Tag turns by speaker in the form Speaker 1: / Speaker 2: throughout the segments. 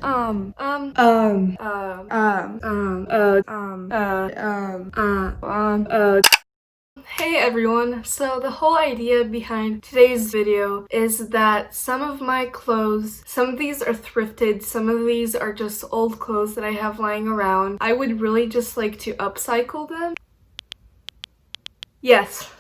Speaker 1: Um, um, Hey everyone, so the whole idea behind today's video is that some of my clothes, some of these are thrifted, some of these are just old clothes that I have lying around. I would really just like to upcycle them. Yes,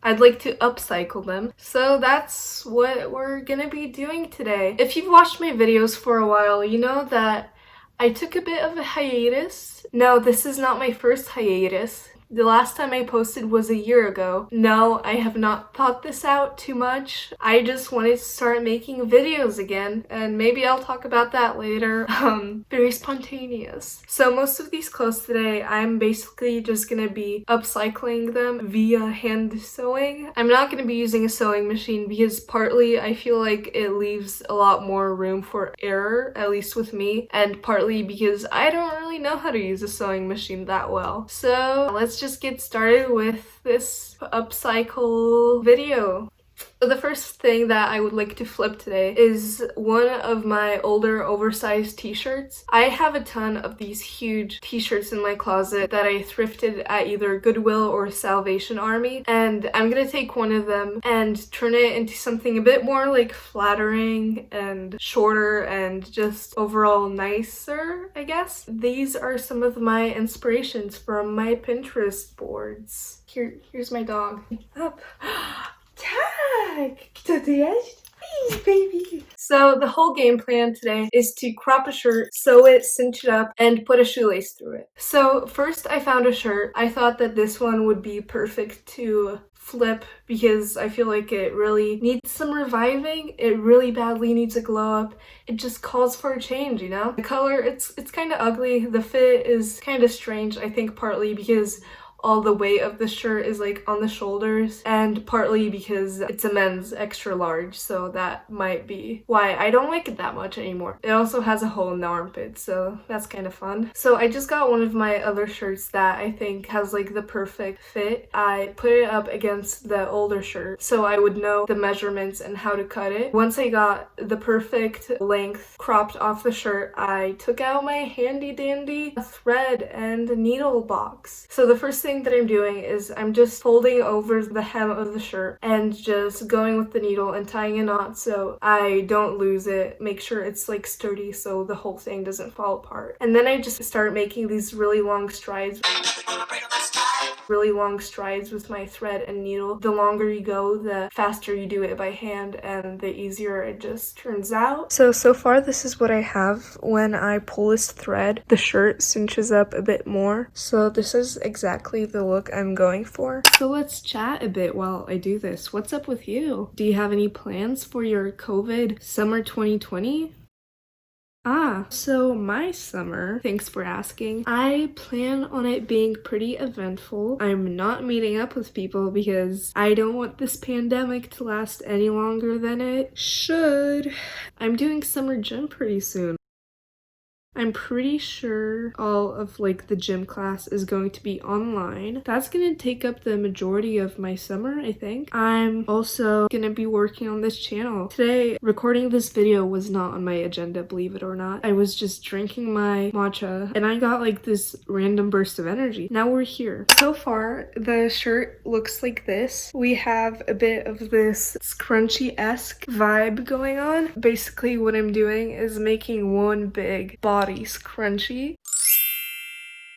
Speaker 1: I'd like to upcycle them. So that's what we're gonna be doing today. If you've watched my videos for a while, you know that I took a bit of a hiatus. No, this is not my first hiatus. The last time I posted was a year ago. No, I have not thought this out too much. I just wanted to start making videos again, and maybe I'll talk about that later. Very spontaneous. So most of these clothes today, I'm basically just gonna be upcycling them via hand sewing. I'm not gonna be using a sewing machine because partly I feel like it leaves a lot more room for error, at least with me, and partly because I don't really know how to use a sewing machine that well. So let's just get started with this upcycle video. So the first thing that I would like to flip today is one of my older oversized t-shirts. I have a ton of these huge t-shirts in my closet that I thrifted at either Goodwill or Salvation Army, and I'm gonna take one of them and turn it into something a bit more like flattering and shorter and just overall nicer, I guess. These are some of my inspirations from my Pinterest boards. Here's my dog. Up. Tag! Please, baby. So the whole game plan today is to crop a shirt, sew it, cinch it up, and put a shoelace through it. So first I found a shirt. I thought that this one would be perfect to flip because I feel like it really needs some reviving. It really badly needs a glow up. It just calls for a change, you know? The color, it's kind of ugly. The fit is kind of strange, I think partly because all the weight of the shirt is like on the shoulders, and partly because it's a men's extra large, so that might be why I don't like it that much anymore. It also has a hole in the armpit, so that's kind of fun. So I just got one of my other shirts that I think has like the perfect fit. I put it up against the older shirt so I would know the measurements and how to cut it. Once I got the perfect length cropped off the shirt, I took out my handy dandy thread and needle box. So the first thing that I'm doing is I'm just folding over the hem of the shirt and just going with the needle and tying a knot so I don't lose it. Make sure it's like sturdy so the whole thing doesn't fall apart. And then I just start making these really long strides with my thread and needle. The longer you go, the faster you do it by hand and the easier it just turns out. So far this is what I have. When I pull this thread, the shirt cinches up a bit more. So this is exactly the look I'm going for. So let's chat a bit while I do this. What's up with you? Do you have any plans for your COVID summer 2020? So my summer, thanks for asking, I plan on it being pretty eventful. I'm not meeting up with people because I don't want this pandemic to last any longer than it should. I'm doing summer gym pretty soon. I'm pretty sure all of like the gym class is going to be online. That's gonna take up the majority of my summer, I think. I'm also gonna be working on this channel. Today, recording this video was not on my agenda, believe it or not. I was just drinking my matcha and I got like this random burst of energy. Now we're here. So far, the shirt looks like this. We have a bit of this scrunchy-esque vibe going on. Basically, what I'm doing is making one big body scrunchie.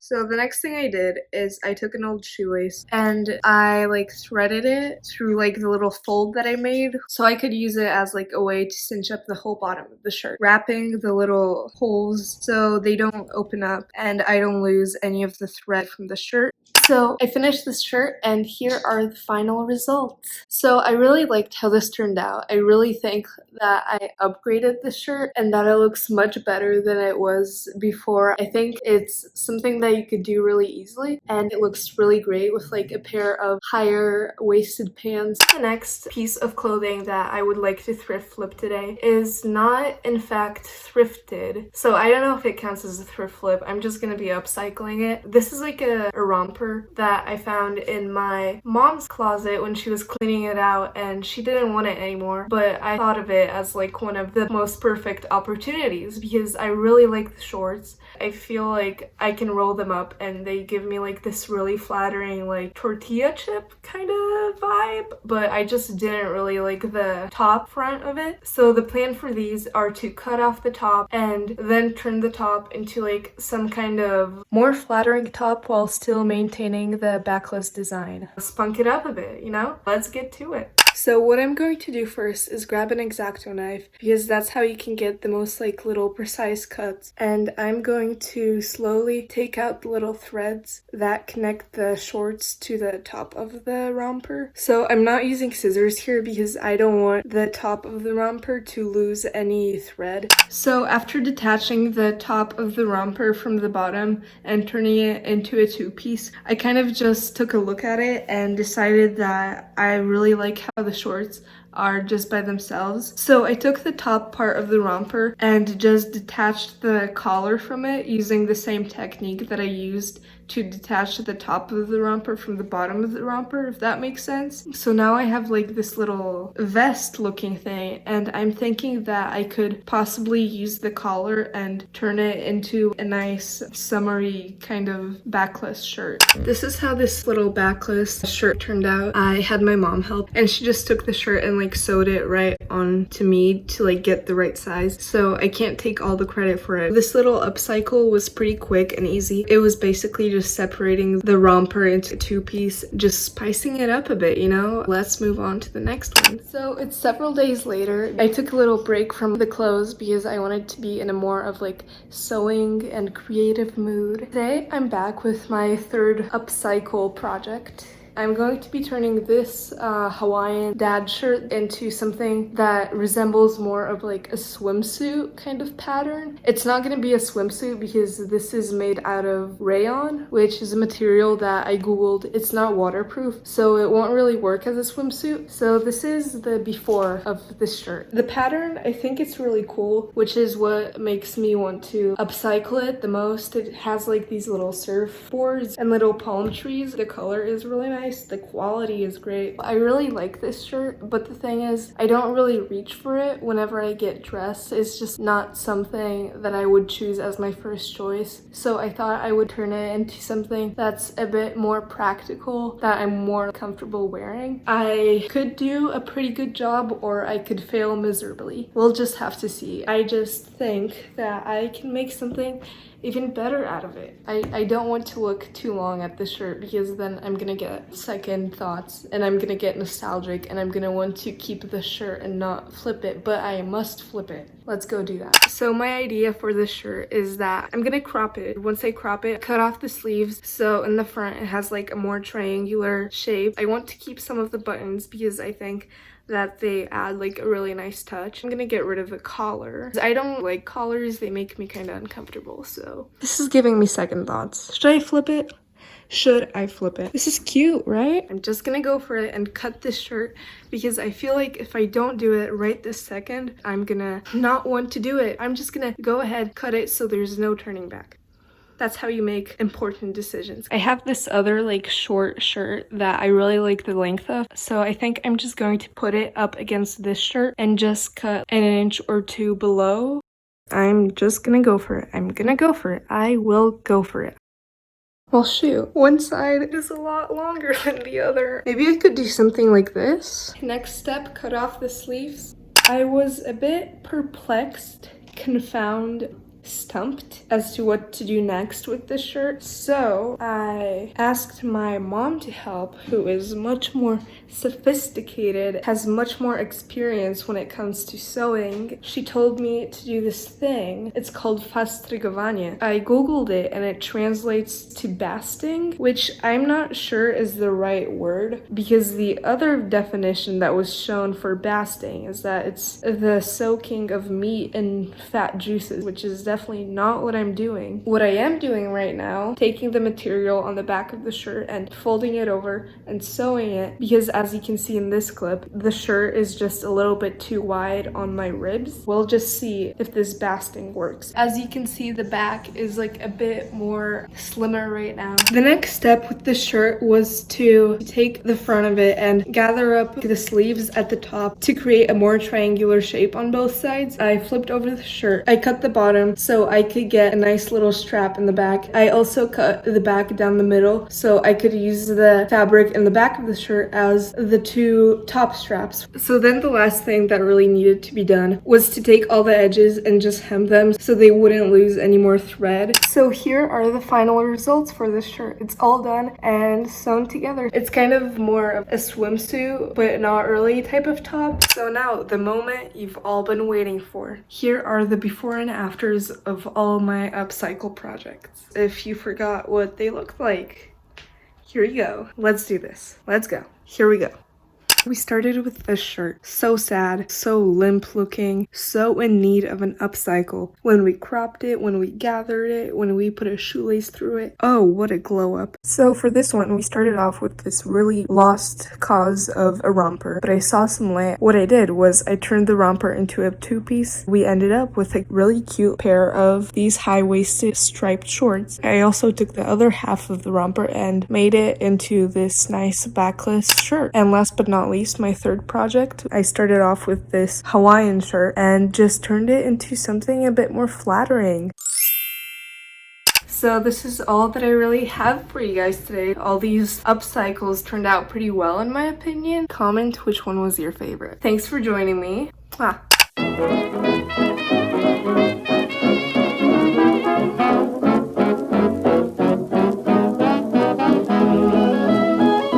Speaker 1: So the next thing I did is I took an old shoelace and I like threaded it through like the little fold that I made so I could use it as like a way to cinch up the whole bottom of the shirt, wrapping the little holes so they don't open up and I don't lose any of the thread from the shirt. So I finished this shirt and here are the final results. So I really liked how this turned out. I really think that I upgraded the shirt and that it looks much better than it was before. I think it's something that you could do really easily and it looks really great with like a pair of higher waisted pants. The next piece of clothing that I would like to thrift flip today is not in fact thrifted. So I don't know if it counts as a thrift flip. I'm just gonna be upcycling it. This is like a romper romper that I found in my mom's closet when she was cleaning it out, and she didn't want it anymore, but I thought of it as like one of the most perfect opportunities because I really like the shorts. I feel like I can roll them up and they give me like this really flattering like tortilla chip kind of vibe, but I just didn't really like the top front of it. So the plan for these are to cut off the top and then turn the top into like some kind of more flattering top while still maintaining the backless design. Spunk it up a bit, you know? Let's get to it. So what I'm going to do first is grab an X-Acto knife because that's how you can get the most like little precise cuts. And I'm going to slowly take out the little threads that connect the shorts to the top of the romper. So I'm not using scissors here because I don't want the top of the romper to lose any thread. So after detaching the top of the romper from the bottom and turning it into a two-piece, I kind of just took a look at it and decided that I really like how the shorts are just by themselves. So I took the top part of the romper and just detached the collar from it using the same technique that I used to detach the top of the romper from the bottom of the romper, if that makes sense. So now I have like this little vest looking thing, and I'm thinking that I could possibly use the collar and turn it into a nice summery kind of backless shirt. This is how this little backless shirt turned out. I had my mom help and she just took the shirt and like sewed it right on to me to like get the right size. So I can't take all the credit for it. This little upcycle was pretty quick and easy. It was basically just separating the romper into a two-piece, just spicing it up a bit, you know? Let's move on to the next one. So it's several days later. I took a little break from the clothes because I wanted to be in a more of like sewing and creative mood. Today I'm back with my third upcycle project. I'm going to be turning this Hawaiian dad shirt into something that resembles more of like a swimsuit kind of pattern. It's not going to be a swimsuit because this is made out of rayon, which is a material that I googled. It's not waterproof, so it won't really work as a swimsuit. So this is the before of this shirt. The pattern, I think it's really cool, which is what makes me want to upcycle it the most. It has like these little surfboards and little palm trees. The color is really nice. The quality is great. I really like this shirt, but the thing is, I don't really reach for it whenever I get dressed. It's just not something that I would choose as my first choice. So I thought I would turn it into something that's a bit more practical, that I'm more comfortable wearing. I could do a pretty good job or I could fail miserably. We'll just have to see. I just think that I can make something even better out of it. I don't want to look too long at this shirt because then I'm gonna get second thoughts and I'm gonna get nostalgic and I'm gonna want to keep the shirt and not flip it, but I must flip it. Let's go do that. So my idea for this shirt is that I'm gonna crop it. Once I crop it, cut off the sleeves so in the front it has like a more triangular shape. I want to keep some of the buttons because I think that they add like a really nice touch. I'm gonna get rid of the collar. I don't like collars, they make me kind of uncomfortable, so this is giving me second thoughts. Should I flip it? Should I flip it? This is cute, right? I'm just gonna go for it and cut this shirt because I feel like if I don't do it right this second, I'm gonna not want to do it. I'm just gonna go ahead, cut it so there's no turning back. That's how you make important decisions. I have this other like short shirt that I really like the length of, so I think I'm just going to put it up against this shirt and just cut an inch or two below. I'm just gonna go for it. I'm gonna go for it. I will go for it. Well, shoot, one side is a lot longer than the other. Maybe I could do something like this. Next step, cut off the sleeves. I was a bit perplexed, confounded, stumped as to what to do next with this shirt. So I asked my mom to help, who is much more sophisticated, has much more experience when it comes to sewing. She told me to do this thing. It's called fastrigowanie. I googled it and it translates to basting, which I'm not sure is the right word because the other definition that was shown for basting is that it's the soaking of meat in fat juices, which is definitely definitely not what I'm doing. What I am doing right now, taking the material on the back of the shirt and folding it over and sewing it, because as you can see in this clip, the shirt is just a little bit too wide on my ribs. We'll just see if this basting works. As you can see, the back is like a bit more slimmer right now. The next step with the shirt was to take the front of it and gather up the sleeves at the top to create a more triangular shape on both sides. I flipped over the shirt. I cut the bottom so I could get a nice little strap in the back. I also cut the back down the middle so I could use the fabric in the back of the shirt as the two top straps. So then the last thing that really needed to be done was to take all the edges and just hem them so they wouldn't lose any more thread. So here are the final results for this shirt. It's all done and sewn together. It's kind of more of a swimsuit but not really type of top. So now the moment you've all been waiting for. Here are the before and afters of all my upcycle projects. If you forgot what they look like, here you go. Let's do this. Let's go. Here we go. We started with this shirt. So sad, so limp looking, so in need of an upcycle. When we cropped it, when we gathered it, when we put a shoelace through it, oh, what a glow up. So for this one, we started off with this really lost cause of a romper, but I saw some light. What I did was I turned the romper into a two-piece. We ended up with a really cute pair of these high-waisted striped shorts. I also took the other half of the romper and made it into this nice backless shirt. And last but not least, my third project, I started off with this Hawaiian shirt and just turned it into something a bit more flattering. So this is all that I really have for you guys today. All these upcycles turned out pretty well in my opinion. Comment which one was your favorite. Thanks for joining me. Mwah.